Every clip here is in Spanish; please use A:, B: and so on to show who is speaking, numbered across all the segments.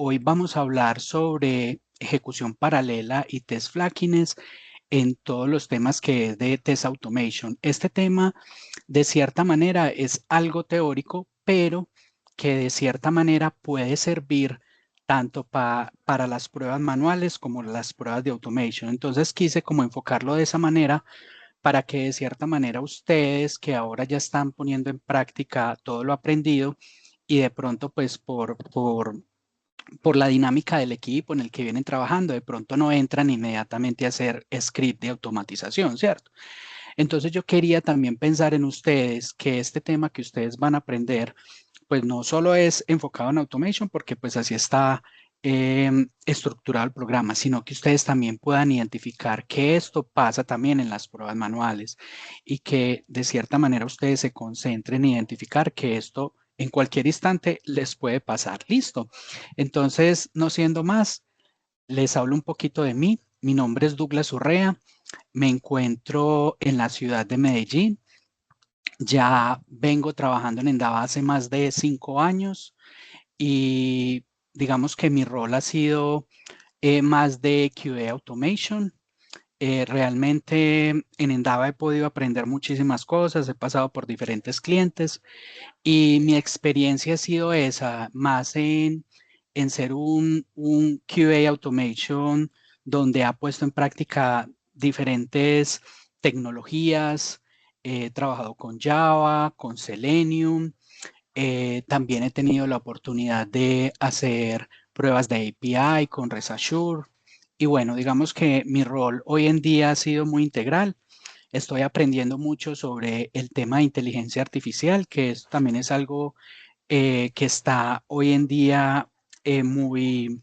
A: Hoy vamos a hablar sobre ejecución paralela y test flakiness en todos los temas que es de test automation. Este tema, de cierta manera, es algo teórico, pero que de cierta manera puede servir tanto para las pruebas manuales como las pruebas de automation. Entonces quise como enfocarlo de esa manera para que de cierta manera ustedes que ahora ya están poniendo en práctica todo lo aprendido y de pronto pues por la dinámica del equipo en el que vienen trabajando, de pronto no entran inmediatamente a hacer script de automatización, ¿cierto? Entonces yo quería también pensar en ustedes que este tema que ustedes van a aprender, pues no solo es enfocado en automation, porque pues así está estructurado el programa, sino que ustedes también puedan identificar que esto pasa también en las pruebas manuales y que de cierta manera ustedes se concentren en identificar que esto en cualquier instante les puede pasar. Listo. Entonces, no siendo más, les hablo un poquito de mí. Mi nombre es Douglas Urrea. Me encuentro en la ciudad de Medellín. Ya vengo trabajando en Endava hace más de 5 años y digamos que mi rol ha sido más de QA Automation. Realmente en Endava he podido aprender muchísimas cosas, he pasado por diferentes clientes y mi experiencia ha sido esa, más en ser un QA Automation donde ha puesto en práctica diferentes tecnologías. He trabajado con Java, con Selenium. También he tenido la oportunidad de hacer pruebas de API con REST Assured. Y bueno, digamos que mi rol hoy en día ha sido muy integral. Estoy aprendiendo mucho sobre el tema de inteligencia artificial, que también es algo que está hoy en día muy,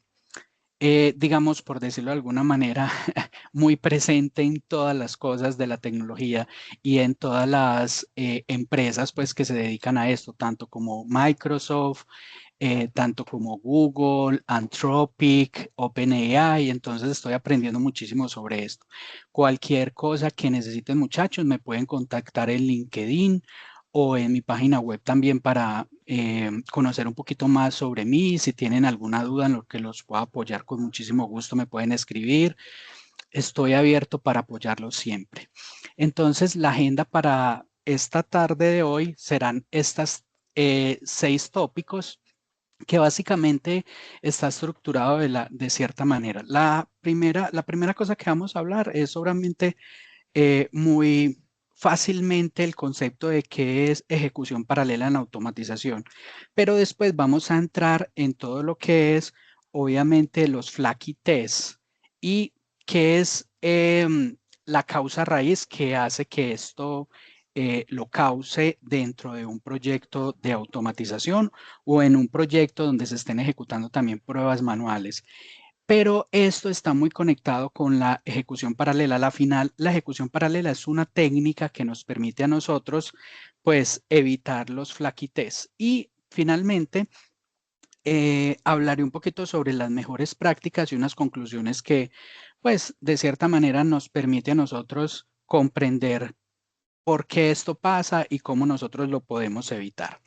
A: digamos, por decirlo de alguna manera, muy presente en todas las cosas de la tecnología y en todas las empresas pues, que se dedican a esto, tanto como Microsoft, tanto como Google, Anthropic, OpenAI. Entonces estoy aprendiendo muchísimo sobre esto. Cualquier cosa que necesiten, muchachos, me pueden contactar en LinkedIn o en mi página web también para conocer un poquito más sobre mí. Si tienen alguna duda en lo que los pueda apoyar, con muchísimo gusto me pueden escribir. Estoy abierto para apoyarlos siempre. Entonces, la agenda para esta tarde de hoy serán estas 6 tópicos que básicamente está estructurado de cierta manera. La primera cosa que vamos a hablar es obviamente muy fácilmente el concepto de qué es ejecución paralela en la automatización, pero después vamos a entrar en todo lo que es obviamente los flaky tests y qué es la causa raíz que hace que esto lo cause dentro de un proyecto de automatización o en un proyecto donde se estén ejecutando también pruebas manuales. Pero esto está muy conectado con la ejecución paralela. A la final, la ejecución paralela es una técnica que nos permite a nosotros, pues, evitar los flaquites. Y finalmente, hablaré un poquito sobre las mejores prácticas y unas conclusiones que, pues, de cierta manera nos permite a nosotros comprender por qué esto pasa y cómo nosotros lo podemos evitar.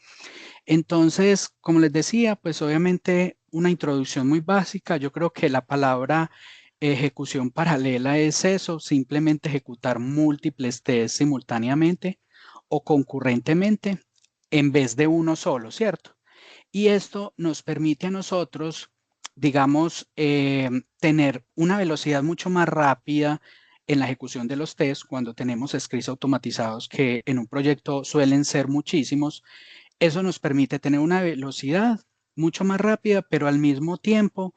A: Entonces, como les decía, pues obviamente una introducción muy básica. Yo creo que la palabra ejecución paralela es eso, simplemente ejecutar múltiples tests simultáneamente o concurrentemente en vez de uno solo, ¿cierto? Y esto nos permite a nosotros, digamos, tener una velocidad mucho más rápida en la ejecución de los tests cuando tenemos scripts automatizados que en un proyecto suelen ser muchísimos. Eso nos permite tener una velocidad mucho más rápida, pero al mismo tiempo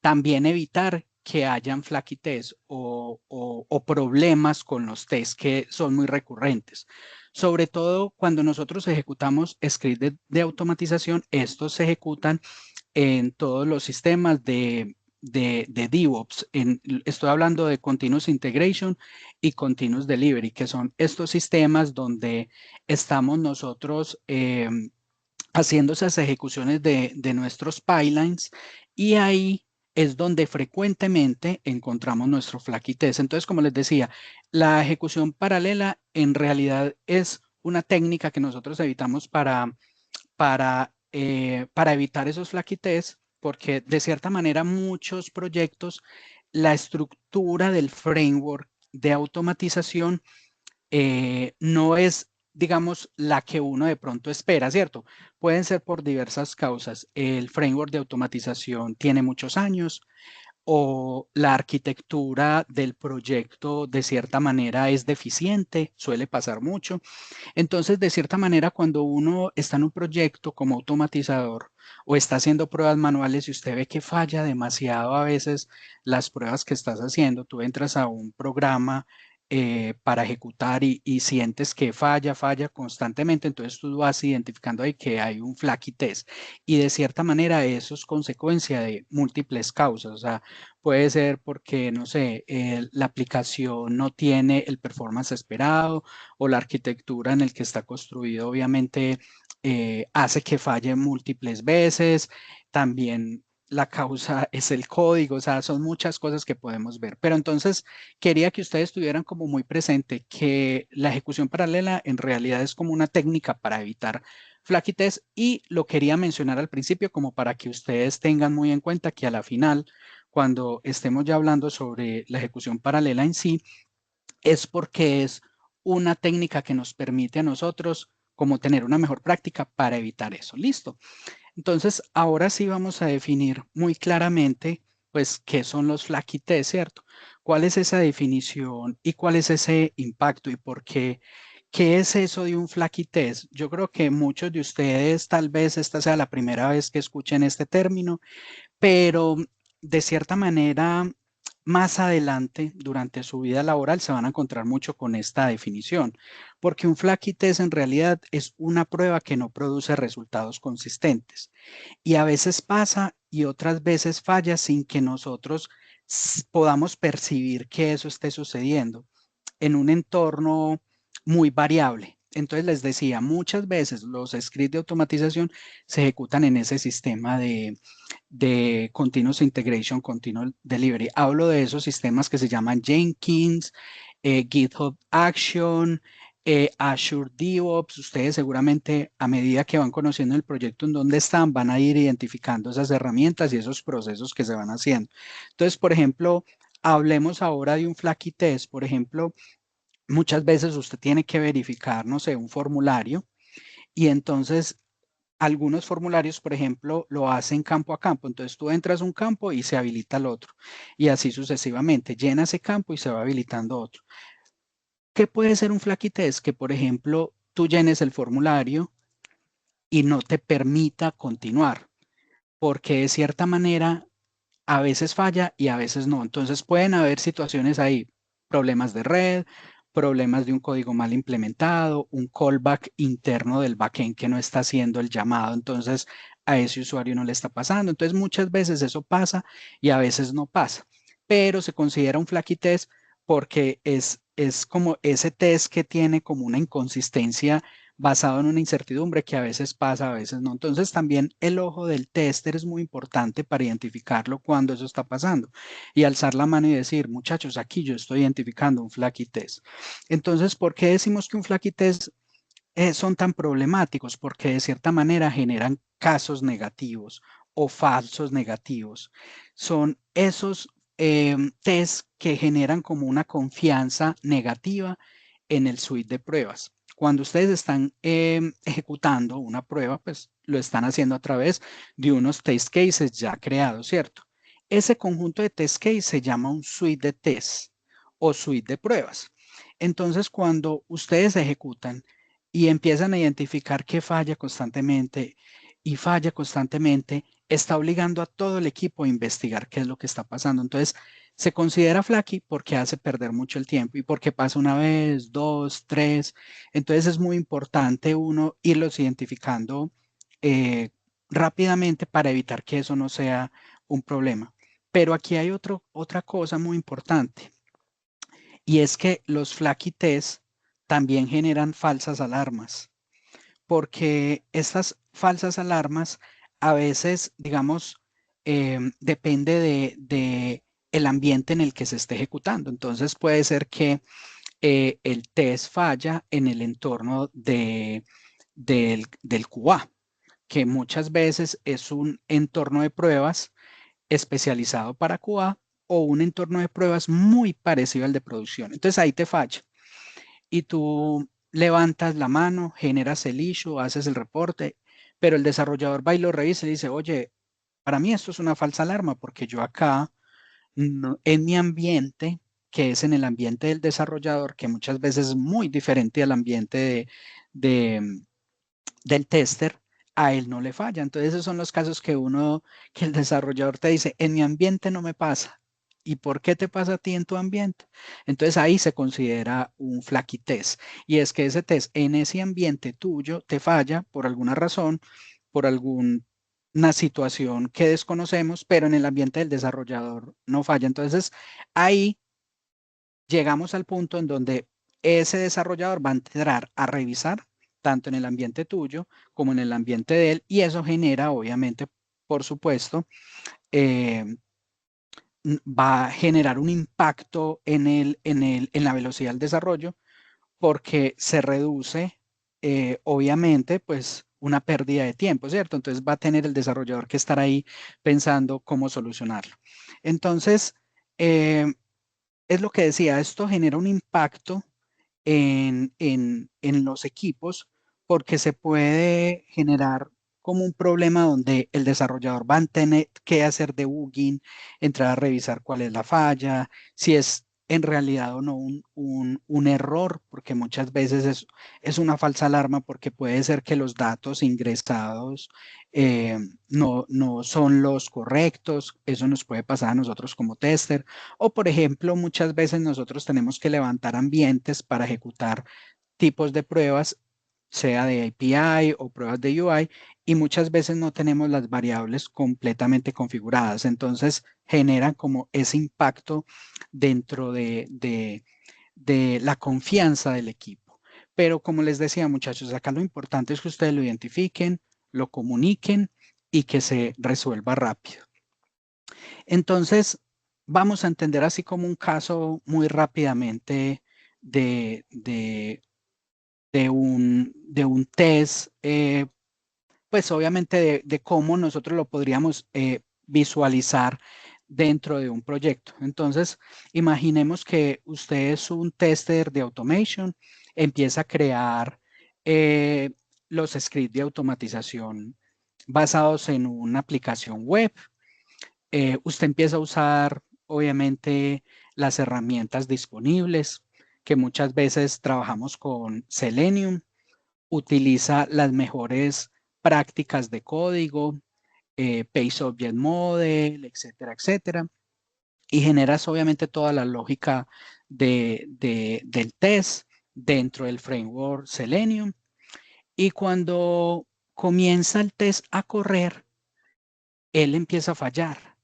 A: también evitar que hayan flaquites o problemas con los tests que son muy recurrentes. Sobre todo cuando nosotros ejecutamos scripts de automatización, estos se ejecutan en todos los sistemas de DevOps. Estoy hablando de Continuous Integration y Continuous Delivery, que son estos sistemas donde estamos nosotros haciendo esas ejecuciones de nuestros pipelines y ahí es donde frecuentemente encontramos nuestro flaky test. Entonces, como les decía, la ejecución paralela en realidad es una técnica que nosotros evitamos para evitar esos flaky tests porque de cierta manera muchos proyectos, la estructura del framework de automatización no es, digamos, la que uno de pronto espera, ¿cierto? Pueden ser por diversas causas. El framework de automatización tiene muchos años, o la arquitectura del proyecto de cierta manera es deficiente, suele pasar mucho. Entonces, de cierta manera, cuando uno está en un proyecto como automatizador o está haciendo pruebas manuales y usted ve que falla demasiado a veces las pruebas que estás haciendo, tú entras a un programa para ejecutar y sientes que falla constantemente, entonces tú vas identificando ahí que hay un flaky test y de cierta manera eso es consecuencia de múltiples causas, o sea, puede ser porque, no sé, la aplicación no tiene el performance esperado, o la arquitectura en el que está construido obviamente hace que falle múltiples veces. También la causa es el código, o sea, son muchas cosas que podemos ver. Pero entonces quería que ustedes tuvieran como muy presente que la ejecución paralela en realidad es como una técnica para evitar flaky test y lo quería mencionar al principio como para que ustedes tengan muy en cuenta que a la final, cuando estemos ya hablando sobre la ejecución paralela en sí, es porque es una técnica que nos permite a nosotros como tener una mejor práctica para evitar eso. Listo. Entonces, ahora sí vamos a definir muy claramente, pues, qué son los flaky test, ¿cierto? ¿Cuál es esa definición y cuál es ese impacto y por qué? ¿Qué es eso de un flaky test? Yo creo que muchos de ustedes, tal vez esta sea la primera vez que escuchen este término, pero de cierta manera, más adelante, durante su vida laboral, se van a encontrar mucho con esta definición, porque un flaky test en realidad es una prueba que no produce resultados consistentes y a veces pasa y otras veces falla sin que nosotros podamos percibir que eso esté sucediendo en un entorno muy variable. Entonces les decía, muchas veces los scripts de automatización se ejecutan en ese sistema de Continuous Integration, Continuous Delivery. Hablo de esos sistemas que se llaman Jenkins, GitHub Action, Azure DevOps. Ustedes seguramente a medida que van conociendo el proyecto en donde están, van a ir identificando esas herramientas y esos procesos que se van haciendo. Entonces, por ejemplo, hablemos ahora de un flaky test. Por ejemplo, muchas veces usted tiene que verificar, no sé, un formulario y entonces algunos formularios, por ejemplo, lo hacen campo a campo. Entonces tú entras a un campo y se habilita el otro. Y así sucesivamente. Llena ese campo y se va habilitando otro. ¿Qué puede ser un flaky test? Que, por ejemplo, tú llenes el formulario y no te permita continuar. Porque de cierta manera a veces falla y a veces no. Entonces pueden haber situaciones ahí, problemas de red, problemas de un código mal implementado, un callback interno del backend que no está haciendo el llamado, entonces a ese usuario no le está pasando. Entonces muchas veces eso pasa y a veces no pasa, pero se considera un flaky test porque es como ese test que tiene como una inconsistencia basado en una incertidumbre que a veces pasa, a veces no. Entonces también el ojo del tester es muy importante para identificarlo cuando eso está pasando y alzar la mano y decir, muchachos, aquí yo estoy identificando un flaky test. Entonces, ¿por qué decimos que un flaky test son tan problemáticos? Porque de cierta manera generan casos negativos o falsos negativos. Son esos test que generan como una confianza negativa en el suite de pruebas. Cuando ustedes están ejecutando una prueba, pues lo están haciendo a través de unos test cases ya creados, ¿cierto? Ese conjunto de test cases se llama un suite de test o suite de pruebas. Entonces, cuando ustedes ejecutan y empiezan a identificar que falla constantemente, está obligando a todo el equipo a investigar qué es lo que está pasando. Entonces, se considera flaky porque hace perder mucho el tiempo y porque pasa una vez, dos, tres. Entonces, es muy importante uno irlos identificando eh, rápidamente para evitar que eso no sea un problema. Pero aquí hay otra cosa muy importante y es que los flaky tests también generan falsas alarmas, porque estas falsas alarmas a veces, digamos, depende de el ambiente en el que se esté ejecutando. Entonces puede ser que el test falla en el entorno del QA, que muchas veces es un entorno de pruebas especializado para QA o un entorno de pruebas muy parecido al de producción. Entonces ahí te falla y tú levantas la mano, generas el issue, haces el reporte, pero el desarrollador va y lo revisa y dice, oye, para mí esto es una falsa alarma porque yo acá, en mi ambiente, que es en el ambiente del desarrollador, que muchas veces es muy diferente al ambiente de, del tester, a él no le falla. Entonces esos son los casos que el desarrollador te dice, en mi ambiente no me pasa. ¿Y por qué te pasa a ti en tu ambiente? Entonces ahí se considera un flaky test. Y es que ese test en ese ambiente tuyo te falla por alguna razón, por alguna situación que desconocemos, pero en el ambiente del desarrollador no falla. Entonces ahí llegamos al punto en donde ese desarrollador va a entrar a revisar tanto en el ambiente tuyo como en el ambiente de él y eso genera, obviamente, por supuesto, eh, va a generar un impacto en la velocidad del desarrollo porque se reduce, obviamente, pues una pérdida de tiempo, ¿cierto? Entonces va a tener el desarrollador que estar ahí pensando cómo solucionarlo. Entonces, es lo que decía, esto genera un impacto en los equipos porque se puede generar como un problema donde el desarrollador va a tener que hacer debugging, entrar a revisar cuál es la falla, si es en realidad o no un error, porque muchas veces es una falsa alarma porque puede ser que los datos ingresados no son los correctos, eso nos puede pasar a nosotros como tester, o por ejemplo, muchas veces nosotros tenemos que levantar ambientes para ejecutar tipos de pruebas, sea de API o pruebas de UI, y muchas veces no tenemos las variables completamente configuradas. Entonces, generan como ese impacto dentro de la confianza del equipo. Pero como les decía, muchachos, acá lo importante es que ustedes lo identifiquen, lo comuniquen y que se resuelva rápido. Entonces, vamos a entender así como un caso muy rápidamente de, de, de un test, pues obviamente de cómo nosotros lo podríamos visualizar dentro de un proyecto. Entonces, imaginemos que usted es un tester de automation, empieza a crear los scripts de automatización basados en una aplicación web. Usted empieza a usar, obviamente, las herramientas disponibles, que muchas veces trabajamos con Selenium, utiliza las mejores prácticas de código, Pace Object Model, etcétera, etcétera, y generas obviamente toda la lógica del test dentro del framework Selenium. Y cuando comienza el test a correr, él empieza a fallar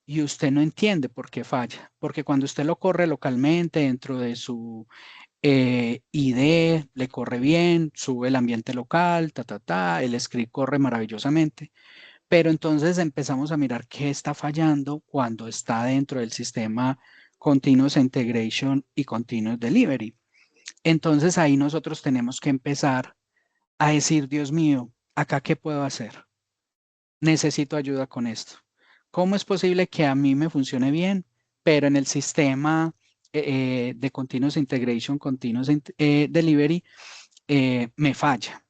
A: y usted no entiende por qué falla, porque cuando usted lo corre localmente dentro de su ID, le corre bien, sube el ambiente local, el script corre maravillosamente, pero entonces empezamos a mirar qué está fallando cuando está dentro del sistema Continuous Integration y Continuous Delivery. Entonces ahí nosotros tenemos que empezar a decir, Dios mío, ¿acá qué puedo hacer? Necesito ayuda con esto. ¿Cómo es posible que a mí me funcione bien, pero en el sistema de Continuous Integration, Continuous Delivery, me falla?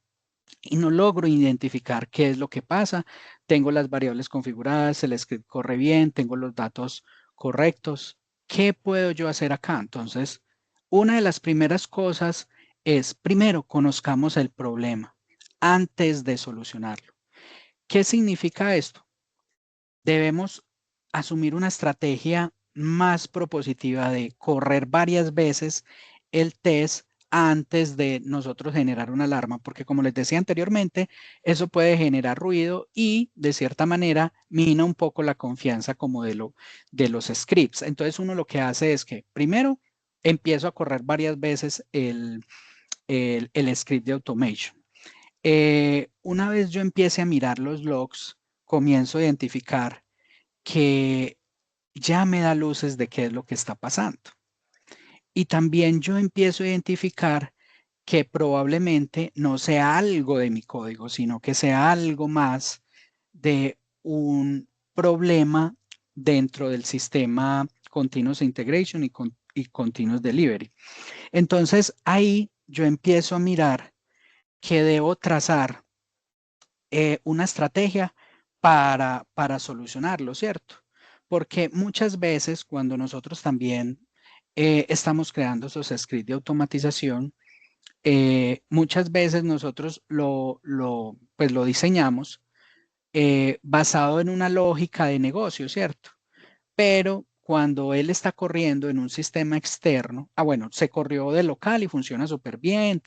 A: Y no logro identificar qué es lo que pasa. Tengo las variables configuradas, el script corre bien, tengo los datos correctos. ¿Qué puedo yo hacer acá? Entonces, una de las primeras cosas es, primero, conozcamos el problema antes de solucionarlo. ¿Qué significa esto? Debemos asumir una estrategia más propositiva de correr varias veces el test antes de nosotros generar una alarma, porque como les decía anteriormente, eso puede generar ruido y de cierta manera mina un poco la confianza como de los scripts. Entonces uno lo que hace es que primero empiezo a correr varias veces el script de automation. Una vez yo empiece a mirar los logs, comienzo a identificar que ya me da luces de qué es lo que está pasando. Y también yo empiezo a identificar que probablemente no sea algo de mi código, sino que sea algo más de un problema dentro del sistema Continuous Integration y Continuous Delivery. Entonces, ahí yo empiezo a mirar que debo trazar una estrategia para solucionarlo, ¿cierto? Porque muchas veces cuando nosotros también estamos creando esos scripts de automatización, muchas veces nosotros pues lo diseñamos basado en una lógica de negocio, ¿cierto? Pero cuando él está corriendo en un sistema externo, bueno, se corrió de local y funciona súper bien,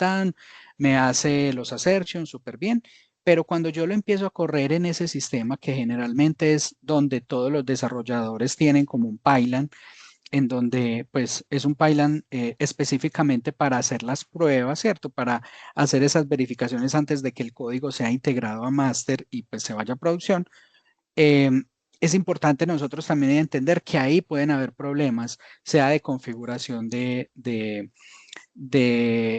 A: me hace los assertions súper bien, pero cuando yo lo empiezo a correr en ese sistema, que generalmente es donde todos los desarrolladores tienen como un pipeline, en donde pues es un pipeline específicamente para hacer las pruebas, ¿cierto? Para hacer esas verificaciones antes de que el código sea integrado a master y pues se vaya a producción. Es importante nosotros también entender que ahí pueden haber problemas, sea de configuración de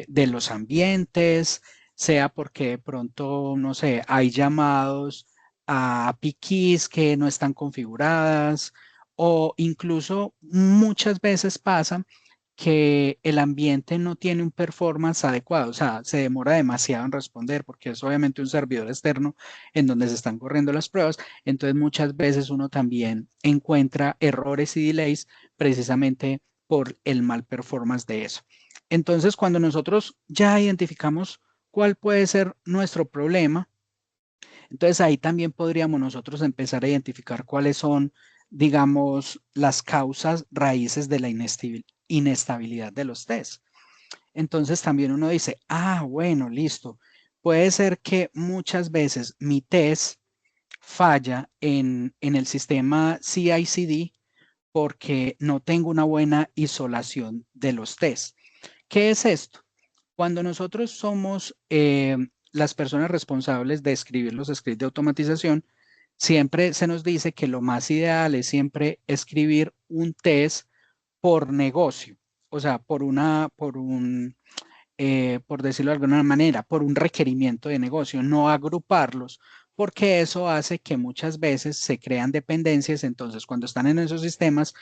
A: los ambientes, sea porque de pronto, no sé, hay llamados a API keys que no están configuradas, o incluso muchas veces pasa que el ambiente no tiene un performance adecuado, o sea, se demora demasiado en responder porque es obviamente un servidor externo en donde se están corriendo las pruebas, entonces muchas veces uno también encuentra errores y delays precisamente por el mal performance de eso. Entonces, cuando nosotros ya identificamos cuál puede ser nuestro problema, entonces ahí también podríamos nosotros empezar a identificar cuáles son, digamos, las causas raíces de la inestabilidad de los tests. Entonces también uno dice, bueno, listo. Puede ser que muchas veces mi test falla en el sistema CI/CD porque no tengo una buena isolación de los tests. ¿Qué es esto? Cuando nosotros somos las personas responsables de escribir los scripts de automatización, siempre se nos dice que lo más ideal es siempre escribir un test por negocio, o sea, por decirlo de alguna manera, por un requerimiento de negocio, no agruparlos, porque eso hace que muchas veces se crean dependencias. Entonces, cuando están en esos sistemas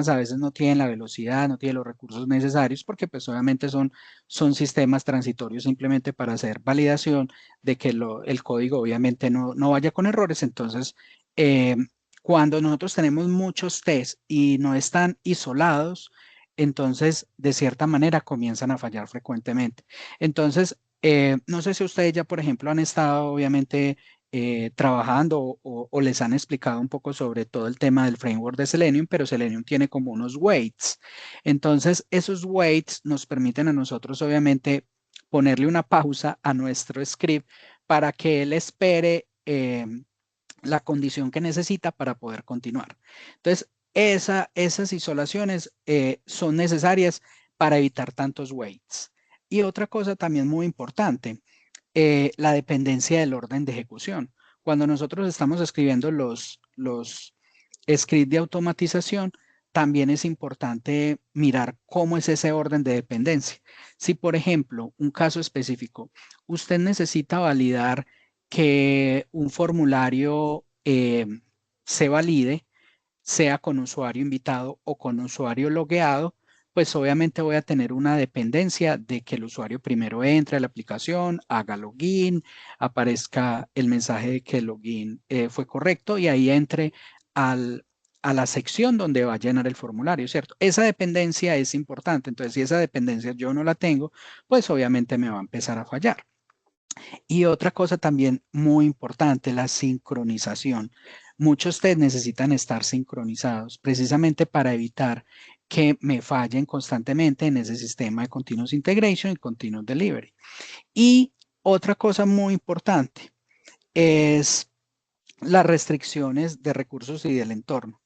A: a veces no tienen la velocidad, no tienen los recursos necesarios, porque pues obviamente son sistemas transitorios simplemente para hacer validación de que el código obviamente no vaya con errores. Entonces, cuando nosotros tenemos muchos tests y no están isolados, entonces de cierta manera comienzan a fallar frecuentemente. Entonces, no sé si ustedes ya, por ejemplo, han estado obviamente trabajando o les han explicado un poco sobre todo el tema del framework de Selenium, pero Selenium tiene como unos weights. Entonces, esos weights nos permiten a nosotros obviamente ponerle una pausa a nuestro script para que él espere la condición que necesita para poder continuar. Entonces, esas isolaciones son necesarias para evitar tantos waits. Y otra cosa también muy importante, la dependencia del orden de ejecución. Cuando nosotros estamos escribiendo los scripts de automatización, también es importante mirar cómo es ese orden de dependencia. Si, por ejemplo, un caso específico, usted necesita validar que un formulario se valide, sea con usuario invitado o con usuario logueado, pues obviamente voy a tener una dependencia de que el usuario primero entre a la aplicación, haga login, aparezca el mensaje de que el login fue correcto y ahí entre a la sección donde va a llenar el formulario, ¿cierto? Esa dependencia es importante. Entonces, si esa dependencia yo no la tengo, pues obviamente me va a empezar a fallar. Y otra cosa también muy importante, la sincronización. Muchos test necesitan estar sincronizados precisamente para evitar que me fallen constantemente en ese sistema de Continuous Integration y Continuous Delivery. Y otra cosa muy importante es las restricciones de recursos y del entorno.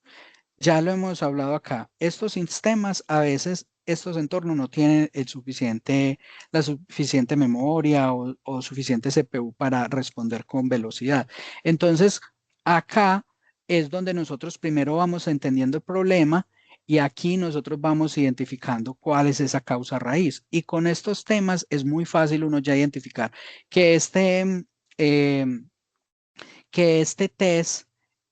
A: Ya lo hemos hablado acá. Estos sistemas, a veces, estos entornos no tienen la suficiente memoria o suficiente CPU para responder con velocidad. Entonces, acá es donde nosotros primero vamos entendiendo el problema Y aquí nosotros vamos identificando cuál es esa causa raíz. Y con estos temas es muy fácil uno ya identificar que eh, que este test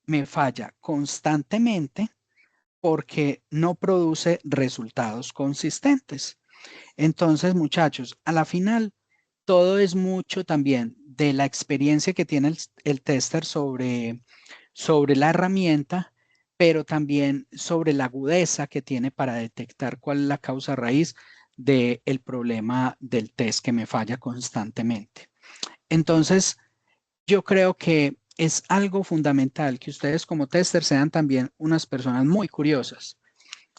A: me falla constantemente porque no produce resultados consistentes. Entonces, muchachos, a la final, todo es mucho también de la experiencia que tiene el tester sobre la herramienta, pero también sobre la agudeza que tiene para detectar cuál es la causa raíz del problema del test que me falla constantemente. Entonces, yo creo que es algo fundamental que ustedes como tester sean también unas personas muy curiosas,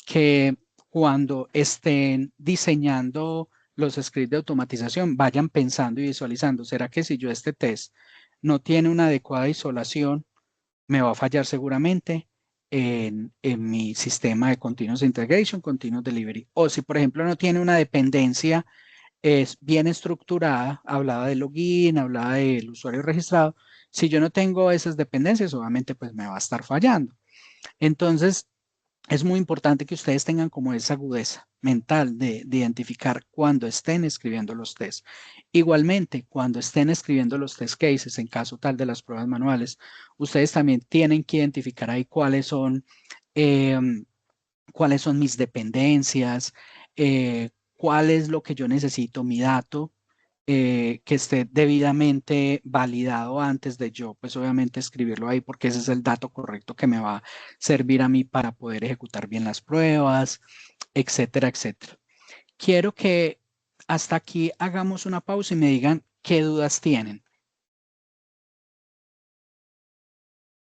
A: que cuando estén diseñando los scripts de automatización vayan pensando y visualizando, ¿será que si yo este test no tiene una adecuada isolación, me va a fallar seguramente en mi sistema de Continuous Integration, Continuous Delivery? O si, por ejemplo, no tiene una dependencia es bien estructurada, hablaba de login, hablaba del usuario registrado. Si yo no tengo esas dependencias, obviamente pues me va a estar fallando. Entonces, es muy importante que ustedes tengan como esa agudeza mental de identificar cuando estén escribiendo los tests. Igualmente, cuando estén escribiendo los test cases, en caso tal de las pruebas manuales, ustedes también tienen que identificar ahí eh, cuáles son mis dependencias, cuál es lo que yo necesito, mi dato, que esté debidamente validado antes de yo, pues obviamente escribirlo ahí porque ese es el dato correcto que me va a servir a mí para poder ejecutar bien las pruebas, etcétera, etcétera. Quiero que hasta aquí hagamos una pausa y me digan qué dudas tienen.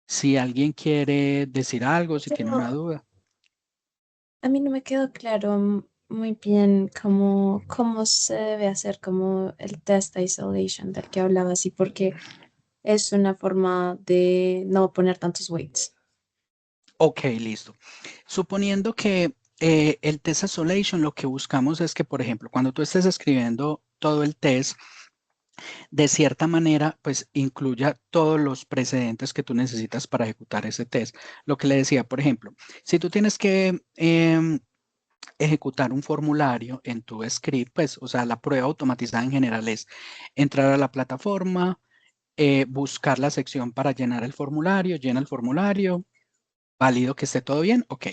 A: Si alguien quiere decir algo, si tiene una
B: Pero
A: duda.
B: a mí no me quedó claro muy bien cómo se debe hacer como el test isolation del que hablabas y porque es una forma de no poner tantos weights.
A: Ok, listo. Suponiendo que el test isolation, lo que buscamos es que, por ejemplo, cuando tú estés escribiendo todo el test, de cierta manera, pues incluya todos los precedentes que tú necesitas para ejecutar ese test. Lo que le decía, por ejemplo, si tú tienes que ejecutar un formulario en tu script, pues, o sea, la prueba automatizada en general es entrar a la plataforma, buscar la sección para llenar el formulario, llena el formulario, válido que esté todo bien, ok.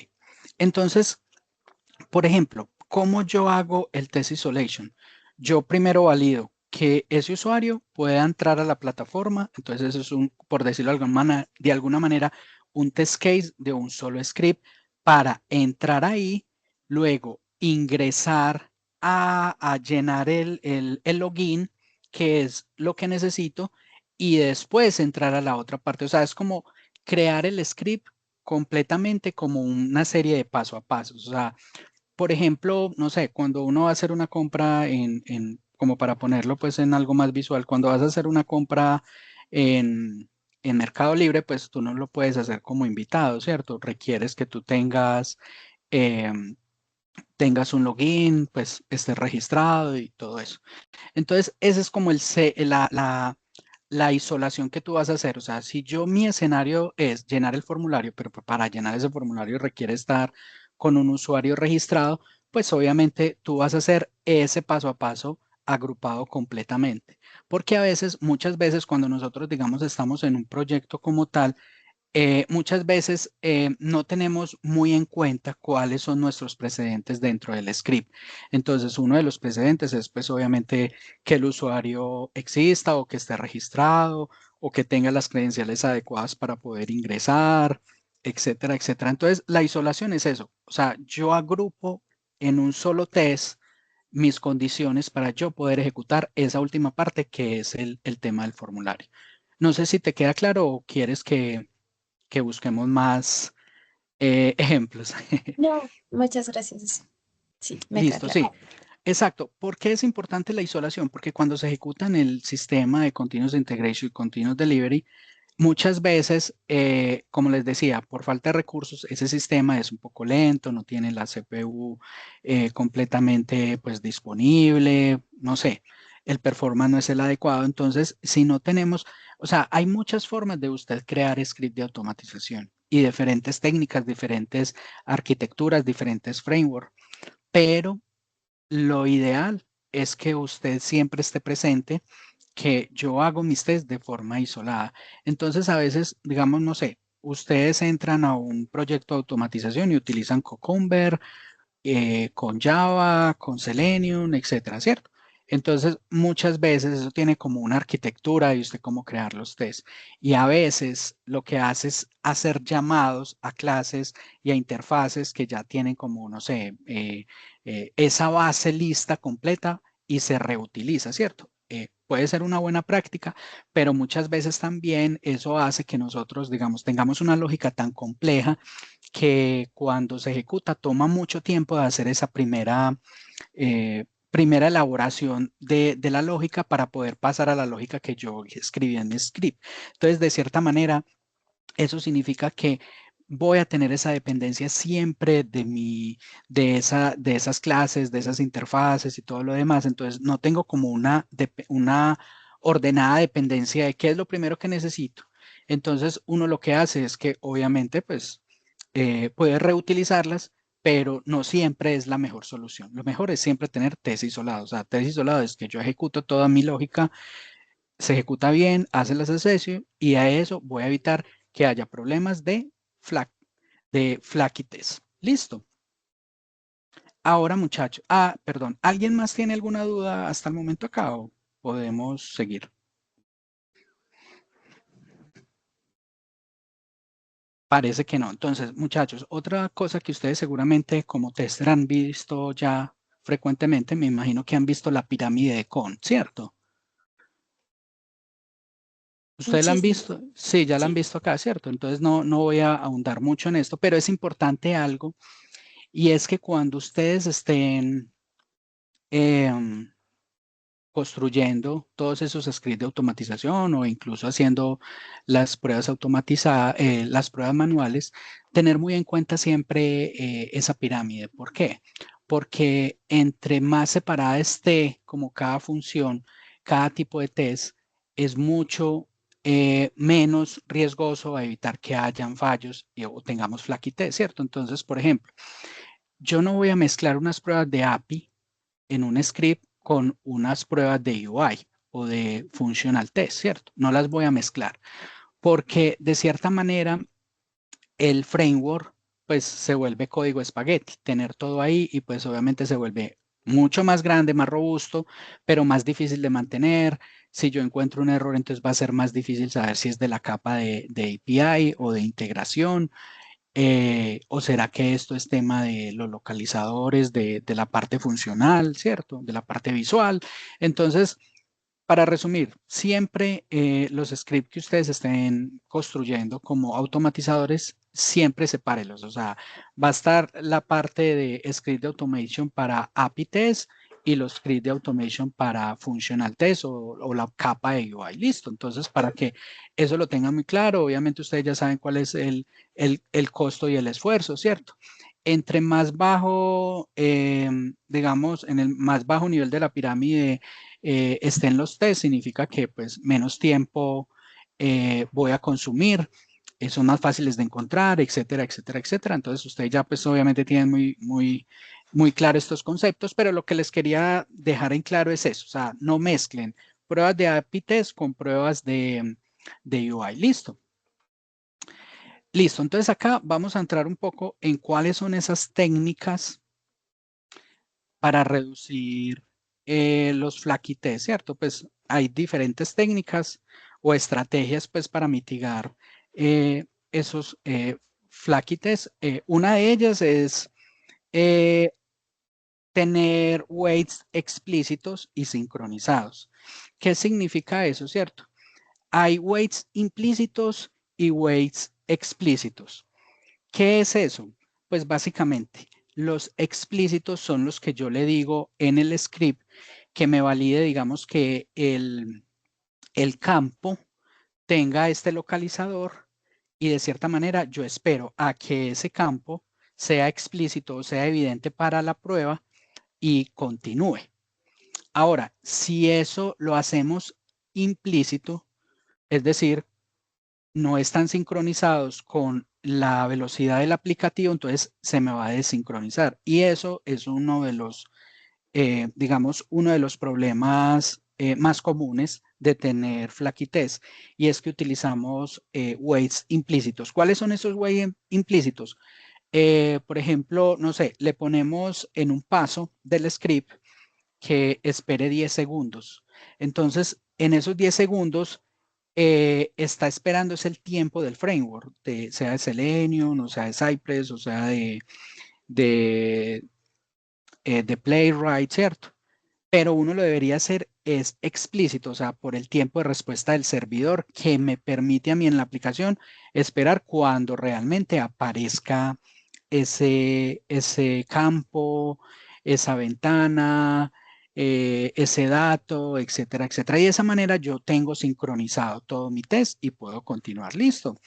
A: Entonces, por ejemplo, ¿cómo yo hago el test isolation? Yo primero valido que ese usuario pueda entrar a la plataforma, entonces eso es un, por decirlo de alguna manera, un test case de un solo script para entrar ahí, luego ingresar a llenar el login, que es lo que necesito, y después entrar a la otra parte. O sea, es como crear el script completamente como una serie de paso a paso. O sea, por ejemplo, no sé, cuando uno va a hacer una compra como para ponerlo pues en algo más visual, cuando vas a hacer una compra en Mercado Libre, pues tú no lo puedes hacer como invitado, ¿cierto? Requieres que tú em, tengas un login, pues estés registrado y todo eso. Entonces, ese es como la isolación que tú vas a hacer. O sea, si yo mi escenario es llenar el formulario, pero para llenar ese formulario requiere estar con un usuario registrado, pues obviamente tú vas a hacer ese paso a paso agrupado completamente. Porque a veces, muchas veces, cuando nosotros, digamos, estamos en un proyecto como tal, muchas veces no tenemos muy en cuenta cuáles son nuestros precedentes dentro del script. Entonces, uno de los precedentes es pues obviamente que el usuario exista o que esté registrado o que tenga las credenciales adecuadas para poder ingresar, etcétera, etcétera. Entonces, la isolación es eso. O sea, yo agrupo en un solo test mis condiciones para yo poder ejecutar esa última parte que es el tema del formulario. No sé si te queda claro o quieres que busquemos más ejemplos.
B: No, muchas gracias. Sí, me queda
A: Listo,
B: claro.
A: sí, exacto. ¿Por qué es importante la isolación? Porque cuando se ejecuta en el sistema de Continuous Integration y Continuous Delivery, muchas veces, como les decía, por falta de recursos, ese sistema es un poco lento, no tiene la CPU completamente pues, disponible, no sé, el performance no es el adecuado. Entonces, si no tenemos, o sea, hay muchas formas de usted crear script de automatización. y diferentes técnicas, diferentes arquitecturas, diferentes frameworks, pero lo ideal es que usted siempre esté presente, que yo hago mis test de forma isolada. Entonces, a veces, digamos, no sé, ustedes entran a un proyecto de automatización y utilizan Cucumber, con Java, con Selenium, etcétera, ¿cierto? Entonces, muchas veces eso tiene como una arquitectura y usted cómo crear los tests. Y a veces lo que hace es hacer llamados a clases y a interfaces que ya tienen como, no sé, esa base lista completa y se reutiliza, ¿cierto? Puede ser una buena práctica, pero muchas veces también eso hace que nosotros, digamos, tengamos una lógica tan compleja que cuando se ejecuta toma mucho tiempo de hacer esa primera elaboración de la lógica para poder pasar a la lógica que yo escribí en mi script. Entonces, de cierta manera, eso significa que voy a tener esa dependencia siempre de esas clases, de esas interfaces y todo lo demás. Entonces, no tengo como una ordenada dependencia de qué es lo primero que necesito. Entonces, uno lo que hace es que obviamente, pues, puede reutilizarlas, pero no siempre es la mejor solución. Lo mejor es siempre tener test isolado. O sea, test isolado es que yo ejecuto toda mi lógica, se ejecuta bien, hace el acceso y a eso voy a evitar que haya problemas de flaky test. Listo. Ahora, muchachos. Perdón. ¿Alguien más tiene alguna duda hasta el momento acá o podemos seguir? Parece que no. Entonces, muchachos, otra cosa que ustedes seguramente como tester han visto ya frecuentemente, me imagino que han visto la pirámide de Kohn, ¿cierto? ¿Ustedes la han
B: Muchísimo,
A: visto? Sí, ya la han
B: sí.
A: visto acá, ¿cierto? Entonces no voy a ahondar mucho en esto, pero es importante algo y es que cuando ustedes estén em, construyendo todos esos scripts de automatización o incluso haciendo las pruebas automatizadas, las pruebas manuales, tener muy en cuenta siempre esa pirámide. ¿Por qué? Porque entre más separada esté como cada función, cada tipo de test, es mucho menos riesgoso a evitar que hayan fallos o tengamos flaky test, ¿cierto? Entonces, por ejemplo, yo no voy a mezclar unas pruebas de API en un script con unas pruebas de UI o de functional test, ¿cierto? No las voy a mezclar porque de cierta manera el framework pues se vuelve código espagueti, tener todo ahí y pues obviamente se vuelve mucho más grande, más robusto, pero más difícil de mantener. Si yo encuentro un error, entonces va a ser más difícil saber si es de la capa de API o de integración. ¿O será que esto es tema de los localizadores, de la parte funcional, ¿cierto? De la parte visual. Entonces, para resumir, siempre los scripts que ustedes estén construyendo como automatizadores, siempre sepárenlos. O sea, va a estar la parte de script de automation para API test y los scripts de automation para functional test o la capa de UI. Listo. Entonces, para que eso lo tengan muy claro, obviamente ustedes ya saben cuál es el costo y el esfuerzo, ¿cierto? Entre más bajo, digamos, en el más bajo nivel de la pirámide estén los test, significa que pues menos tiempo voy a consumir, son más fáciles de encontrar, etcétera, etcétera, etcétera. Entonces ustedes ya pues obviamente tienen muy claro estos conceptos, pero lo que les quería dejar en claro es eso, o sea, no mezclen pruebas de API test con pruebas de UI. Listo. Listo, entonces acá vamos a entrar un poco en cuáles son esas técnicas para reducir los flaky test, ¿cierto? Pues hay diferentes técnicas o estrategias pues para mitigar esos flaky test. Una de ellas es eh, tener weights explícitos y sincronizados. ¿Qué significa eso, cierto? Hay weights implícitos y weights explícitos. ¿Qué es eso? Pues básicamente los explícitos son los que yo le digo en el script que me valide, digamos, que el campo tenga este localizador y de cierta manera yo espero a que ese campo sea explícito o sea evidente para la prueba y continúe. Ahora, si eso lo hacemos implícito, es decir, no están sincronizados con la velocidad del aplicativo, entonces se me va a desincronizar. Y eso es uno de los, digamos, uno de los problemas más comunes de tener Flaky-test, y es que utilizamos waits implícitos. ¿Cuáles son esos waits implícitos? Por ejemplo, no sé, le ponemos en un paso del script que espere 10 segundos. Entonces, en esos 10 segundos, está esperando es el tiempo del framework, sea de Selenium, o sea de Cypress, o sea de, de Playwright, ¿cierto? Pero uno lo debería hacer es explícito, o sea, por el tiempo de respuesta del servidor que me permite a mí en la aplicación esperar cuando realmente aparezca ese campo, esa ventana, ese dato, etcétera, etcétera. Y de esa manera yo tengo sincronizado todo mi test y puedo continuar. Listo.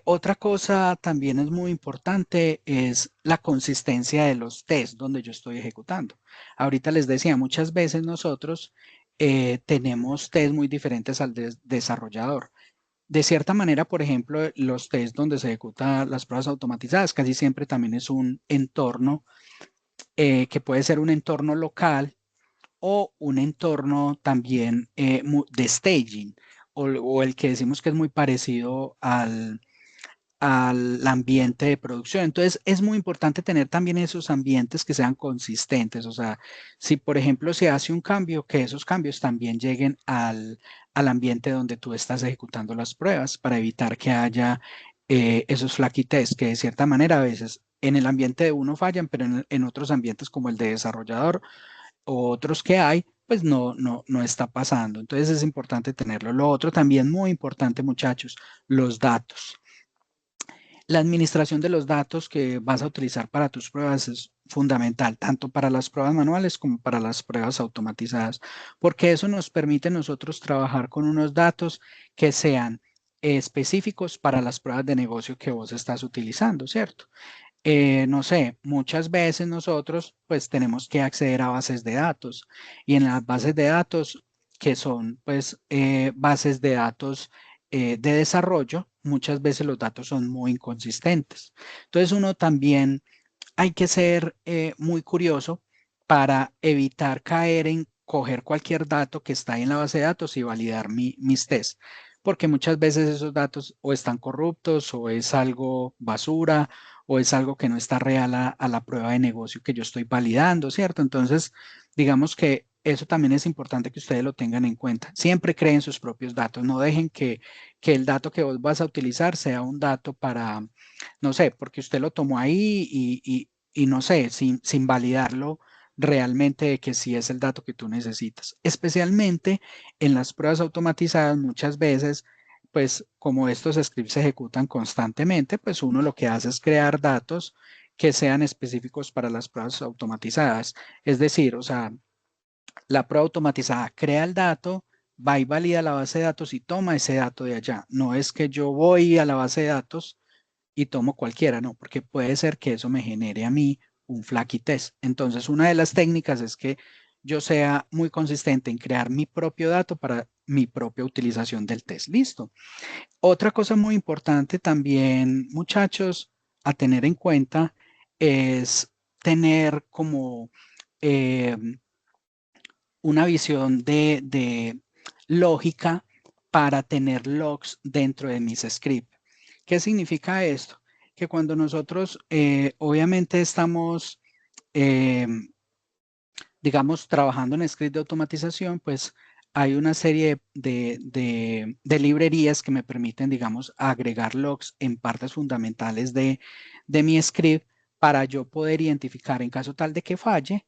A: Otra cosa también es muy importante es la consistencia de los tests donde yo estoy ejecutando. Ahorita les decía, muchas veces nosotros tenemos tests muy diferentes al desarrollador. De cierta manera, por ejemplo, los tests donde se ejecutan las pruebas automatizadas casi siempre también es un entorno que puede ser un entorno local o un entorno también de staging o el que decimos que es muy parecido al ambiente de producción. Entonces, es muy importante tener también esos ambientes que sean consistentes. O sea, si por ejemplo se hace un cambio, que esos cambios también lleguen al ambiente donde tú estás ejecutando las pruebas para evitar que haya esos flaky tests que de cierta manera a veces en el ambiente de uno fallan, pero en otros ambientes como el de desarrollador o otros que hay, pues no está pasando. Entonces es importante tenerlo. Lo otro también muy importante, muchachos, los datos. La administración de los datos que vas a utilizar para tus pruebas es fundamental, tanto para las pruebas manuales como para las pruebas automatizadas, porque eso nos permite nosotros trabajar con unos datos que sean específicos para las pruebas de negocio que vos estás utilizando, ¿cierto? No sé, muchas veces nosotros pues tenemos que acceder a bases de datos y en las bases de datos que son pues bases de datos de desarrollo, muchas veces los datos son muy inconsistentes. Entonces uno también hay que ser muy curioso para evitar caer en coger cualquier dato que está ahí en la base de datos y validar mis tests, porque muchas veces esos datos o están corruptos o es algo basura o es algo que no está real a la prueba de negocio que yo estoy validando, ¿cierto? Entonces, digamos que eso también es importante que ustedes lo tengan en cuenta. Siempre creen sus propios datos, no dejen que el dato que vos vas a utilizar sea un dato para, no sé, porque usted lo tomó ahí y no sé, sin validarlo realmente de que sí es el dato que tú necesitas. Especialmente en las pruebas automatizadas, muchas veces, pues como estos scripts se ejecutan constantemente, pues uno lo que hace es crear datos que sean específicos para las pruebas automatizadas. Es decir, o sea, la prueba automatizada crea el dato, va y valida la base de datos y toma ese dato de allá. No es que yo voy a la base de datos y tomo cualquiera, no, porque puede ser que eso me genere a mí un flaky test. Entonces, una de las técnicas es que yo sea muy consistente en crear mi propio dato para mi propia utilización del test. Listo. Otra cosa muy importante también, muchachos, a tener en cuenta es tener como eh, una visión de lógica para tener logs dentro de mis scripts. ¿Qué significa esto? Que cuando nosotros obviamente estamos, eh, digamos, trabajando en script de automatización, pues hay una serie de librerías que me permiten, digamos, agregar logs en partes fundamentales de mi script para yo poder identificar en caso tal de que falle,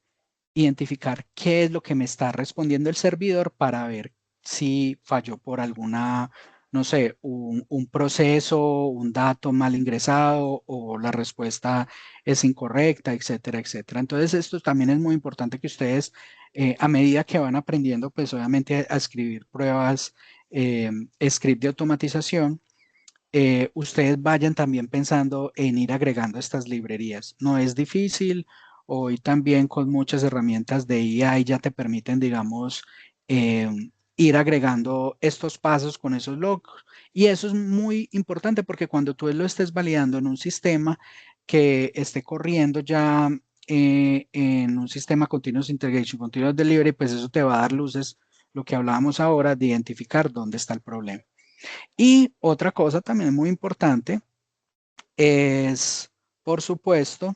A: identificar qué es lo que me está respondiendo el servidor para ver si falló por alguna, no sé, un proceso, un dato mal ingresado o la respuesta es incorrecta, etcétera, etcétera. Entonces, esto también es muy importante que ustedes, a medida que van aprendiendo, pues obviamente a escribir pruebas, script de automatización, ustedes vayan también pensando en ir agregando estas librerías. No es difícil, hoy también con muchas herramientas de IA ya te permiten, digamos, ir agregando estos pasos con esos logs Y eso es muy importante porque cuando tú lo estés validando en un sistema que esté corriendo ya en un sistema Continuous Integration, Continuous Delivery, pues eso te va a dar luces, lo que hablábamos ahora, de identificar dónde está el problema. Y otra cosa también muy importante es, por supuesto,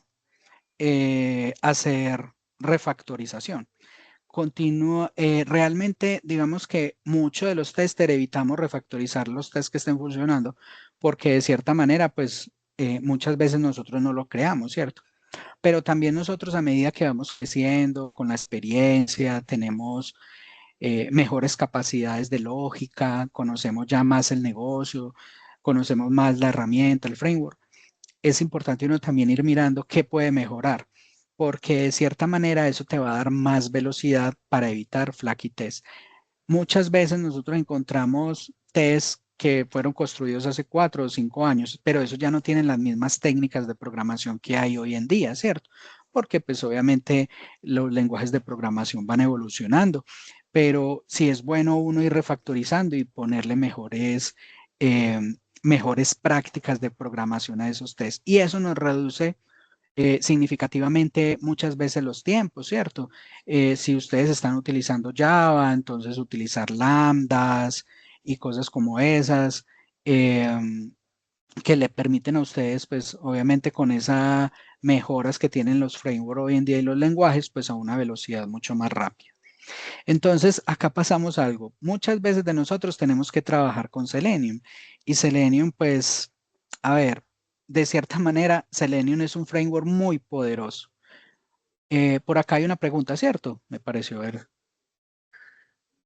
A: hacer refactorización. Realmente, digamos que muchos de los tester evitamos refactorizar los tests que estén funcionando porque de cierta manera, pues muchas veces nosotros no lo creamos, ¿cierto? Pero también nosotros a medida que vamos creciendo con la experiencia, tenemos mejores capacidades de lógica, conocemos ya más el negocio, conocemos más la herramienta, el framework. Es importante uno también ir mirando qué puede mejorar, porque de cierta manera eso te va a dar más velocidad para evitar flaky test. Muchas veces nosotros encontramos tests que fueron construidos hace 4 o 5 años, pero eso ya no tienen las mismas técnicas de programación que hay hoy en día, ¿cierto? Porque pues obviamente los lenguajes de programación van evolucionando, pero sí es bueno uno ir refactorizando y ponerle eh, mejores prácticas de programación a esos tests. Y eso nos reduce significativamente muchas veces los tiempos, ¿cierto? Si ustedes están utilizando Java, entonces utilizar lambdas y cosas como esas, que le permiten a ustedes, pues obviamente con esas mejoras que tienen los frameworks hoy en día y los lenguajes, pues a una velocidad mucho más rápida. Entonces, acá pasamos algo. Muchas veces de nosotros tenemos que trabajar con Selenium y Selenium, pues, a ver, de cierta manera, Selenium es un framework muy poderoso. Por acá hay una pregunta, ¿cierto? Me pareció ver.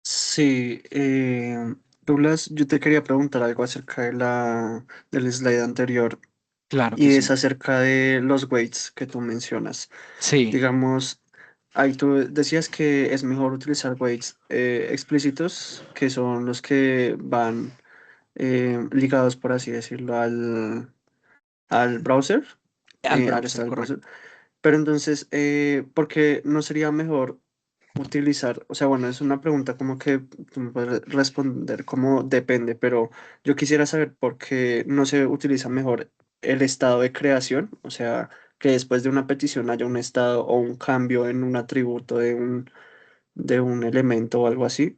C: Sí, Douglas, yo te quería preguntar algo acerca del slide anterior
A: Claro que
C: y
A: sí.
C: es acerca de los weights que tú mencionas.
A: Sí,
C: Digamos, ahí tú decías que es mejor utilizar weights explícitos, que son los que van ligados, por así decirlo, al browser,
A: al
C: al
A: browser,
C: estado del browser.
A: correcto.
C: Pero entonces, ¿por qué no sería mejor utilizar? O sea, bueno, es una pregunta como que tú me puedes responder como depende, pero yo quisiera saber por qué no se utiliza mejor el estado de creación, o sea, que después de una petición haya un estado o un cambio en un atributo de un elemento o algo así,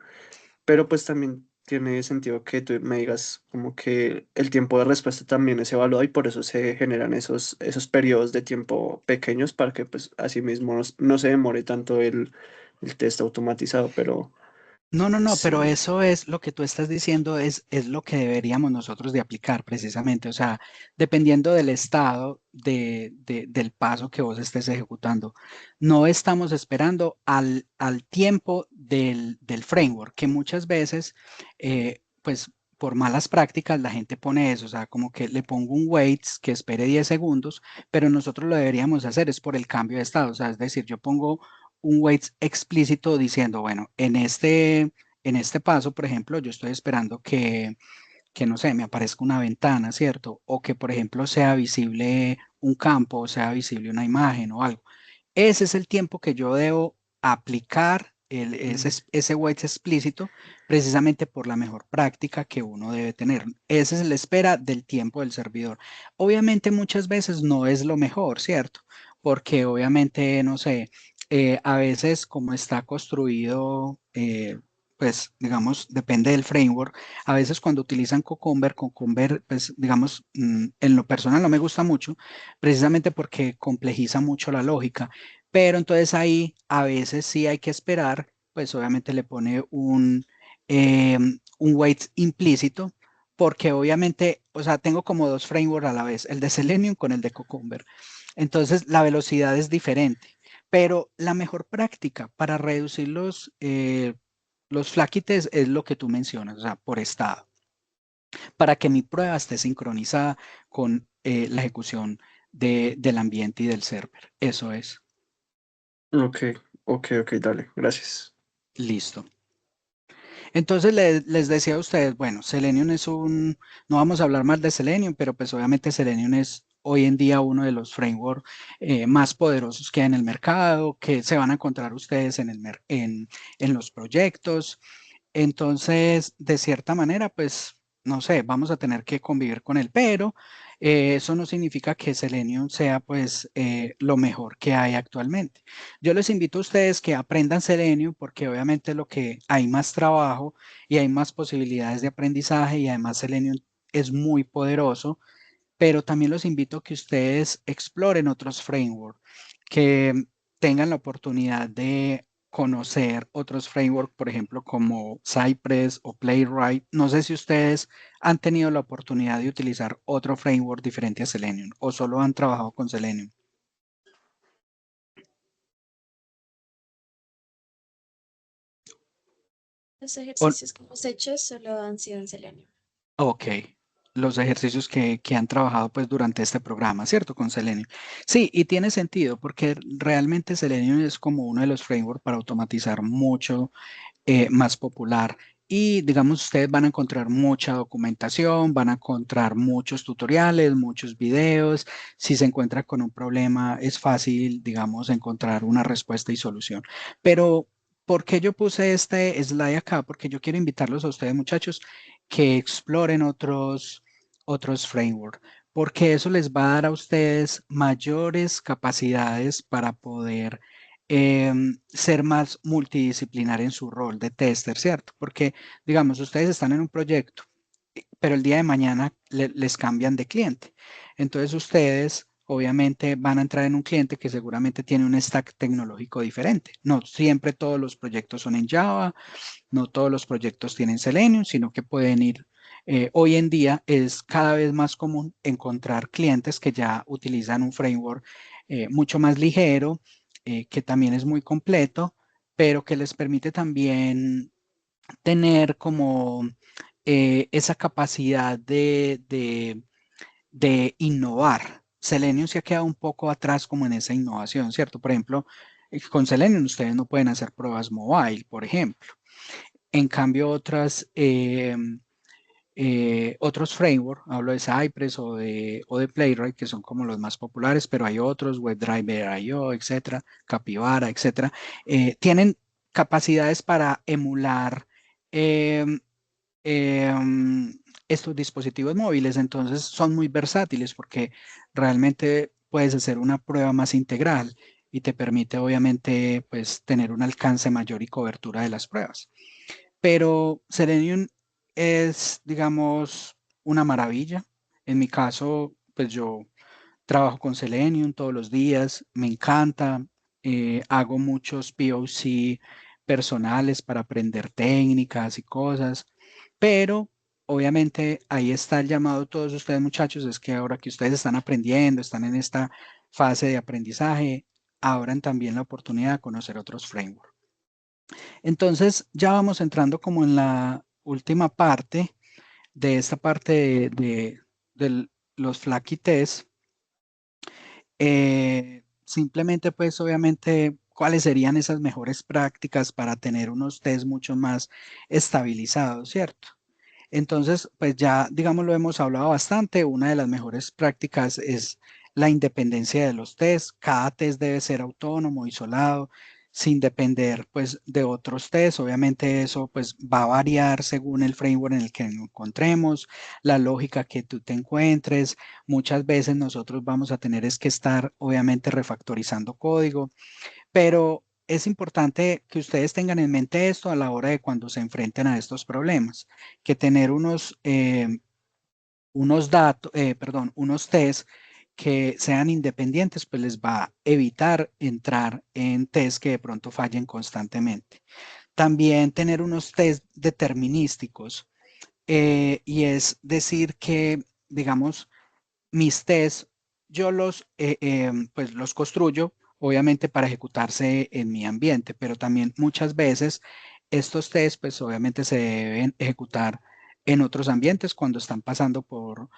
C: pero pues también tiene sentido que tú me digas como que el tiempo de respuesta también es evaluado y por eso se generan esos periodos de tiempo pequeños para que pues así mismo no se demore tanto el test automatizado, pero
A: No, no, no, pero
C: sí.
A: eso es lo que tú estás diciendo, es lo que deberíamos nosotros de aplicar precisamente. O sea, dependiendo del estado del paso que vos estés ejecutando, no estamos esperando al tiempo del framework, que muchas veces, pues por malas prácticas, la gente pone eso, o sea, como que le pongo un waits que espere 10 segundos, pero nosotros lo deberíamos hacer es por el cambio de estado. O sea, es decir, yo pongo un wait explícito diciendo, bueno, en este paso, por ejemplo, yo estoy esperando que, no sé, me aparezca una ventana, ¿cierto? O que, por ejemplo, sea visible un campo, o sea visible una imagen o algo. Ese es el tiempo que yo debo aplicar ese wait explícito precisamente por la mejor práctica que uno debe tener. Esa es la espera del tiempo del servidor. Obviamente muchas veces no es lo mejor, ¿cierto? Porque obviamente, no sé, a veces como está construido, pues digamos, depende del framework. A veces cuando utilizan Cucumber, pues digamos, en lo personal no me gusta mucho, precisamente porque complejiza mucho la lógica. Pero entonces ahí a veces sí hay que esperar, pues obviamente le pone un wait implícito, porque obviamente, o sea, tengo como dos frameworks a la vez, el de Selenium con el de Cucumber. Entonces la velocidad es diferente, pero la mejor práctica para reducir los flaquites es lo que tú mencionas, o sea, por estado, para que mi prueba esté sincronizada con la ejecución del ambiente y del server. Eso es.
C: Ok, ok, dale, gracias.
A: Listo. Entonces les decía a ustedes, bueno, Selenium es no vamos a hablar más de Selenium, pero pues obviamente Selenium es hoy en día uno de los frameworks más poderosos que hay en el mercado, que se van a encontrar ustedes en los proyectos. Entonces, de cierta manera, pues no sé, vamos a tener que convivir con él, pero eso no significa que Selenium sea pues lo mejor que hay actualmente. Yo les invito a ustedes que aprendan Selenium porque obviamente es lo que hay más trabajo y hay más posibilidades de aprendizaje y además Selenium es muy poderoso, pero también los invito a que ustedes exploren otros frameworks, que tengan la oportunidad de conocer otros frameworks, por ejemplo, como Cypress o Playwright. No sé si ustedes han tenido la oportunidad de utilizar otro framework diferente a Selenium o solo han trabajado con Selenium.
B: Los
A: O-
B: ejercicios que hemos hecho solo han sido en Selenium.
A: ok, los ejercicios que han trabajado pues durante este programa, ¿cierto? Con Selenium. Sí, y tiene sentido porque realmente Selenium es como uno de los frameworks para automatizar mucho más popular. Y digamos, ustedes van a encontrar mucha documentación, van a encontrar muchos tutoriales, muchos videos. Si se encuentra con un problema, es fácil, digamos, encontrar una respuesta y solución. Pero, ¿por qué yo puse este slide acá? Porque yo quiero invitarlos a ustedes, muchachos, que exploren otros frameworks, porque eso les va a dar a ustedes mayores capacidades para poder ser más multidisciplinar en su rol de tester, ¿cierto? Porque, digamos, ustedes están en un proyecto, pero el día de mañana les cambian de cliente. Entonces, ustedes obviamente van a entrar en un cliente que seguramente tiene un stack tecnológico diferente. No siempre todos los proyectos son en Java, no todos los proyectos tienen Selenium, sino que pueden ir. Hoy en día es cada vez más común encontrar clientes que ya utilizan un framework mucho más ligero, que también es muy completo, pero que les permite también tener como esa capacidad de innovar. Selenium se ha quedado un poco atrás como en esa innovación, ¿cierto? Por ejemplo, con Selenium ustedes no pueden hacer pruebas mobile, por ejemplo. En cambio, otros frameworks, hablo de Cypress o de Playwright, que son como los más populares, pero hay otros, WebDriver.io, etcétera, Capybara, etcétera, tienen capacidades para emular eh, eh, estos dispositivos móviles, entonces son muy versátiles porque realmente puedes hacer una prueba más integral y te permite obviamente pues tener un alcance mayor y cobertura de las pruebas. Pero Selenium es, digamos, una maravilla. En mi caso, pues yo trabajo con Selenium todos los días, me encanta, hago muchos POC personales para aprender técnicas y cosas, pero obviamente ahí está el llamado a todos ustedes muchachos, es que ahora que ustedes están aprendiendo, están en esta fase de aprendizaje, abran también la oportunidad de conocer otros frameworks. Entonces ya vamos entrando como en la última parte de esta parte de los Flaky Tests. Simplemente pues obviamente cuáles serían esas mejores prácticas para tener unos test mucho más estabilizados, ¿cierto? Entonces, pues ya, digamos, lo hemos hablado bastante. Una de las mejores prácticas es la independencia de los tests. Cada test debe ser autónomo, isolado, sin depender, pues, de otros tests. Obviamente eso, pues, va a variar según el framework en el que nos encontremos, la lógica que tú te encuentres. Muchas veces nosotros vamos a tener es que estar, obviamente, refactorizando código, pero es importante que ustedes tengan en mente esto a la hora de cuando se enfrenten a estos problemas, que tener unos test que sean independientes, pues les va a evitar entrar en test que de pronto fallen constantemente. También tener unos test determinísticos, y es decir que, digamos, mis tests, yo pues los construyo, obviamente, para ejecutarse en mi ambiente, pero también muchas veces estos tests, pues obviamente se deben ejecutar en otros ambientes cuando están pasando por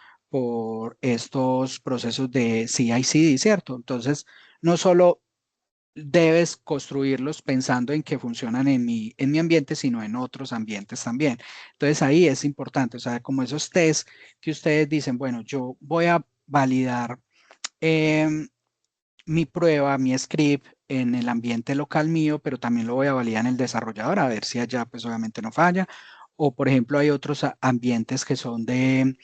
A: estos procesos de CI/CD, ¿cierto? Entonces, no solo debes construirlos pensando en que funcionan en mi ambiente, sino en otros ambientes también. Entonces ahí es importante, o sea, como esos tests que ustedes dicen, bueno, yo voy a validar em, mi prueba, mi script en el ambiente local mío, pero también lo voy a validar en el desarrollador a ver si allá pues obviamente no falla, o por ejemplo hay otros ambientes que son de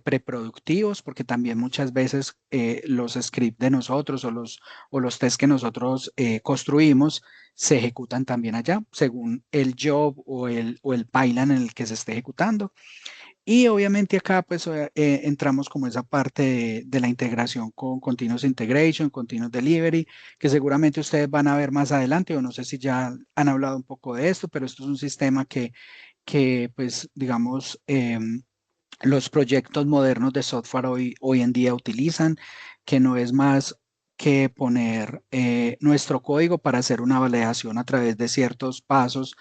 A: preproductivos, porque también muchas veces los scripts de nosotros o los tests que nosotros construimos se ejecutan también allá, según el job o el pipeline en el que se esté ejecutando. Y obviamente acá pues entramos como esa parte de la integración con Continuous Integration, Continuous Delivery, que seguramente ustedes van a ver más adelante, o no sé si ya han hablado un poco de esto, pero esto es un sistema que pues digamos los proyectos modernos de software hoy en día utilizan, que no es más que poner nuestro código para hacer una validación a través de ciertos pasos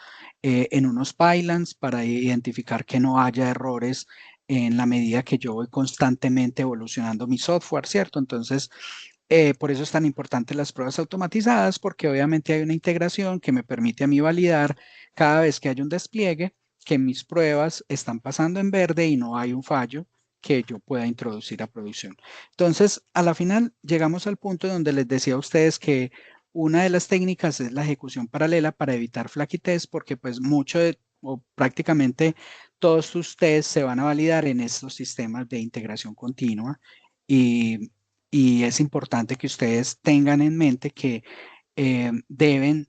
A: en unos pipelines para identificar que no haya errores en la medida que yo voy constantemente evolucionando mi software, ¿cierto? Entonces, por eso es tan importante las pruebas automatizadas, porque obviamente hay una integración que me permite a mí validar cada vez que hay un despliegue que mis pruebas están pasando en verde y no hay un fallo que yo pueda introducir a producción. Entonces, a la final llegamos al punto donde les decía a ustedes que una de las técnicas es la ejecución paralela para evitar flaky test, porque pues o prácticamente todos sus tests se van a validar en estos sistemas de integración continua y, y es importante que ustedes tengan en mente que deben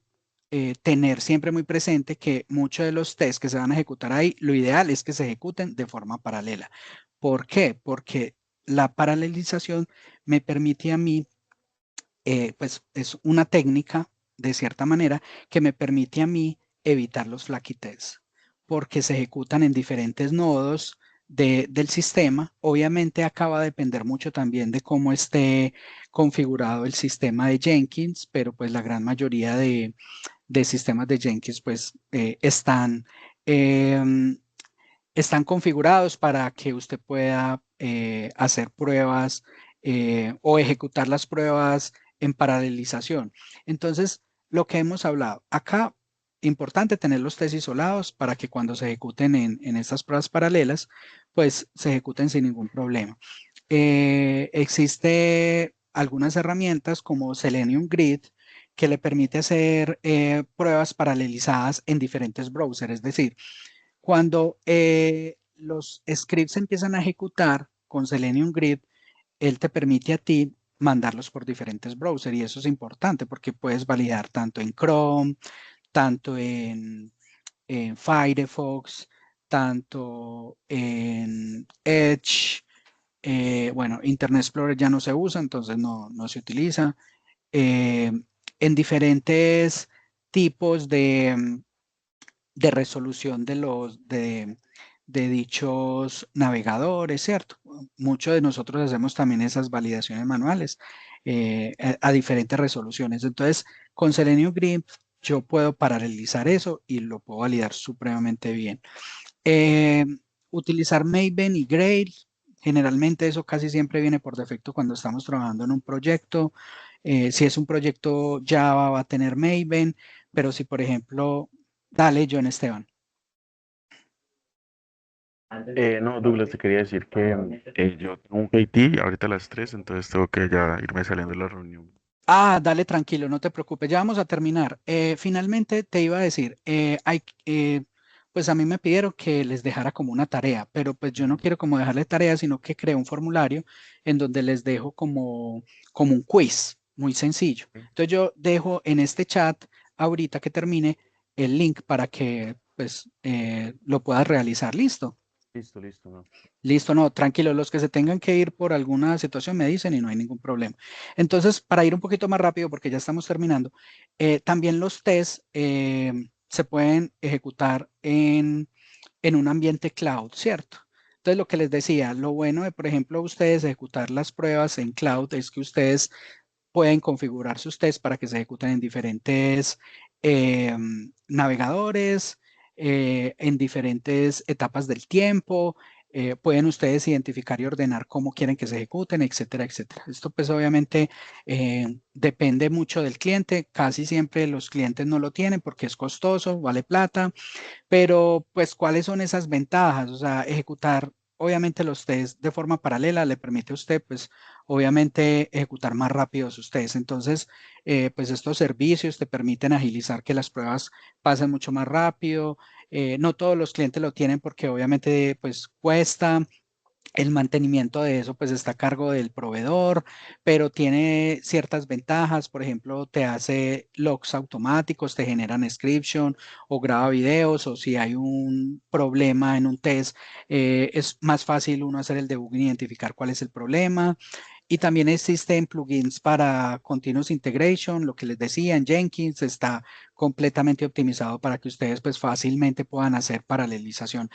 A: tener siempre muy presente que muchos de los tests que se van a ejecutar ahí, lo ideal es que se ejecuten de forma paralela. ¿Por qué? Porque la paralelización me permite a mí, pues es una técnica de cierta manera que me permite a mí evitar los flaky tests, porque se ejecutan en diferentes nodos del sistema. Obviamente acá va a depender mucho también de cómo esté configurado el sistema de Jenkins, pero pues la gran mayoría de sistemas de Jenkins pues están configurados para que usted pueda hacer pruebas o ejecutar las pruebas en paralelización. Entonces, lo que hemos hablado acá, importante tener los test isolados para que cuando se ejecuten en estas pruebas paralelas, pues se ejecuten sin ningún problema. Existe algunas herramientas como Selenium Grid que le permite hacer pruebas paralelizadas en diferentes browsers. Es decir, cuando los scripts empiezan a ejecutar con Selenium Grid, él te permite a ti mandarlos por diferentes browsers y eso es importante porque puedes validar tanto en Chrome, tanto en Firefox, tanto en Edge. Bueno, Internet Explorer ya no se usa, entonces no se utiliza. eh, en diferentes tipos de resolución de dichos navegadores, ¿cierto? Muchos de nosotros hacemos también esas validaciones manuales a diferentes resoluciones. Entonces, con Selenium Grid yo puedo paralelizar eso y lo puedo validar supremamente bien. Eh, Utilizar Maven y Grail, generalmente eso casi siempre viene por defecto cuando estamos trabajando en un proyecto. Si es un proyecto Java va a tener Maven, pero si por ejemplo, dale John Esteban.
D: No, Douglas, te quería decir que yo tengo un KT ahorita a las 3, entonces tengo que ya irme saliendo de la reunión.
A: Ah, dale tranquilo, no te preocupes, ya vamos a terminar. Finalmente te iba a decir, pues a mí me pidieron que les dejara como una tarea, pero pues yo no quiero como dejarle tarea, sino que creo un formulario en donde les dejo como un quiz muy sencillo. Entonces yo dejo en este chat, ahorita que termine, el link para que pues lo puedas realizar. ¿Listo?
D: Listo, listo, ¿no?
A: Listo, no, tranquilo, los que se tengan que ir por alguna situación me dicen y no hay ningún problema. Entonces, para ir un poquito más rápido, porque ya estamos terminando, también los tests se pueden ejecutar en un ambiente cloud, ¿cierto? Entonces, lo que les decía, lo bueno de, por ejemplo, ustedes ejecutar las pruebas en cloud es que ustedes pueden configurar sus tests para que se ejecuten en diferentes navegadores, en diferentes etapas del tiempo. Pueden ustedes identificar y ordenar cómo quieren que se ejecuten, etcétera, etcétera. Esto pues obviamente depende mucho del cliente. Casi siempre los clientes no lo tienen porque es costoso, vale plata, pero pues ¿cuáles son esas ventajas? O sea, ejecutar obviamente los test de forma paralela le permite a usted pues obviamente ejecutar más rápido sus test. Entonces, pues estos servicios te permiten agilizar que las pruebas pasen mucho más rápido. No todos los clientes lo tienen porque obviamente pues cuesta. El mantenimiento de eso pues está a cargo del proveedor, pero tiene ciertas ventajas. Por ejemplo, te hace logs automáticos, te generan scription o graba videos, o si hay un problema en un test, es más fácil uno hacer el debugging y identificar cuál es el problema. Y también existen plugins para Continuous Integration, lo que les decía en Jenkins, está completamente optimizado para que ustedes pues fácilmente puedan hacer paralelización.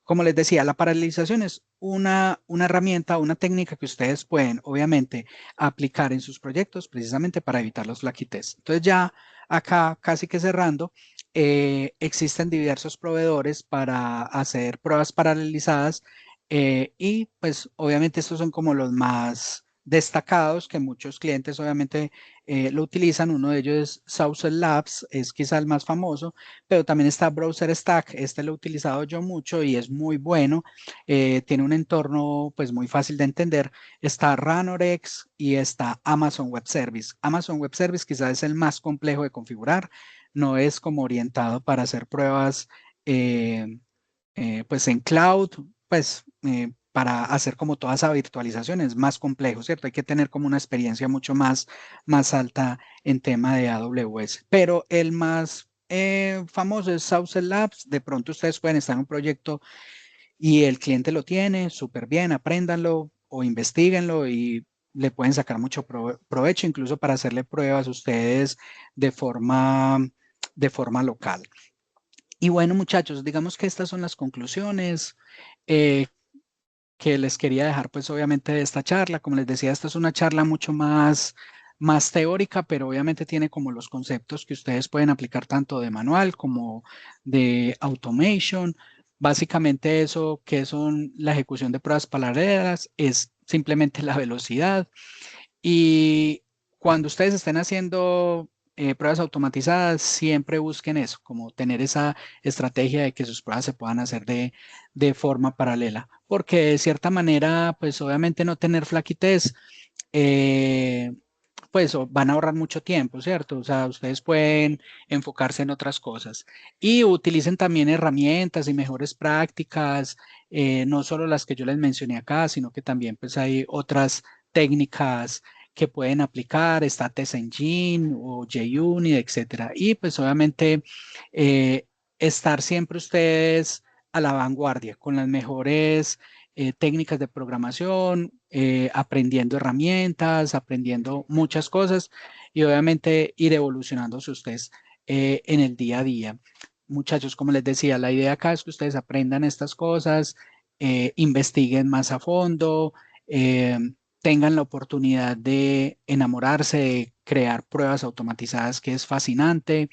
A: Como les decía, la paralelización es una herramienta, una técnica que ustedes pueden obviamente aplicar en sus proyectos precisamente para evitar los flaky tests. Entonces ya acá casi que cerrando, existen diversos proveedores para hacer pruebas paralelizadas y pues obviamente estos son como los más destacados que muchos clientes obviamente lo utilizan. Uno de ellos es Saucer Labs, es quizá el más famoso, pero también está Browser Stack. Este lo he utilizado yo mucho y es muy bueno. Tiene un entorno pues muy fácil de entender. Está Ranorex y está Amazon Web Service. Amazon Web Service quizás es el más complejo de configurar. No es como orientado para hacer pruebas pues en cloud, pues para hacer como toda esa virtualización es más complejo, ¿cierto? Hay que tener como una experiencia mucho más alta en tema de AWS. Pero el más famoso es Saucer Labs. De pronto ustedes pueden estar en un proyecto y el cliente lo tiene, súper bien, apréndanlo o investiguenlo y le pueden sacar mucho provecho, incluso para hacerle pruebas ustedes de forma local. Y bueno, muchachos, digamos que estas son las conclusiones que les quería dejar, pues obviamente de esta charla. Como les decía, esta es una charla mucho más teórica, pero obviamente tiene como los conceptos que ustedes pueden aplicar tanto de manual como de automation. Básicamente eso, que son la ejecución de pruebas paralelas, es simplemente la velocidad. Y cuando ustedes estén haciendo pruebas automatizadas, siempre busquen eso, como tener esa estrategia de que sus pruebas se puedan hacer de forma paralela. Porque de cierta manera, pues obviamente no tener flaky test, pues van a ahorrar mucho tiempo, ¿cierto? O sea, ustedes pueden enfocarse en otras cosas. Y utilicen también herramientas y mejores prácticas, no solo las que yo les mencioné acá, sino que también pues hay otras técnicas que pueden aplicar, está Test Engine o JUnit, etcétera. Y pues obviamente estar siempre ustedes a la vanguardia con las mejores técnicas de programación, aprendiendo herramientas, aprendiendo muchas cosas y obviamente ir evolucionándose ustedes en el día a día. Muchachos, como les decía, la idea acá es que ustedes aprendan estas cosas, investiguen más a fondo, tengan la oportunidad de enamorarse, de crear pruebas automatizadas, que es fascinante,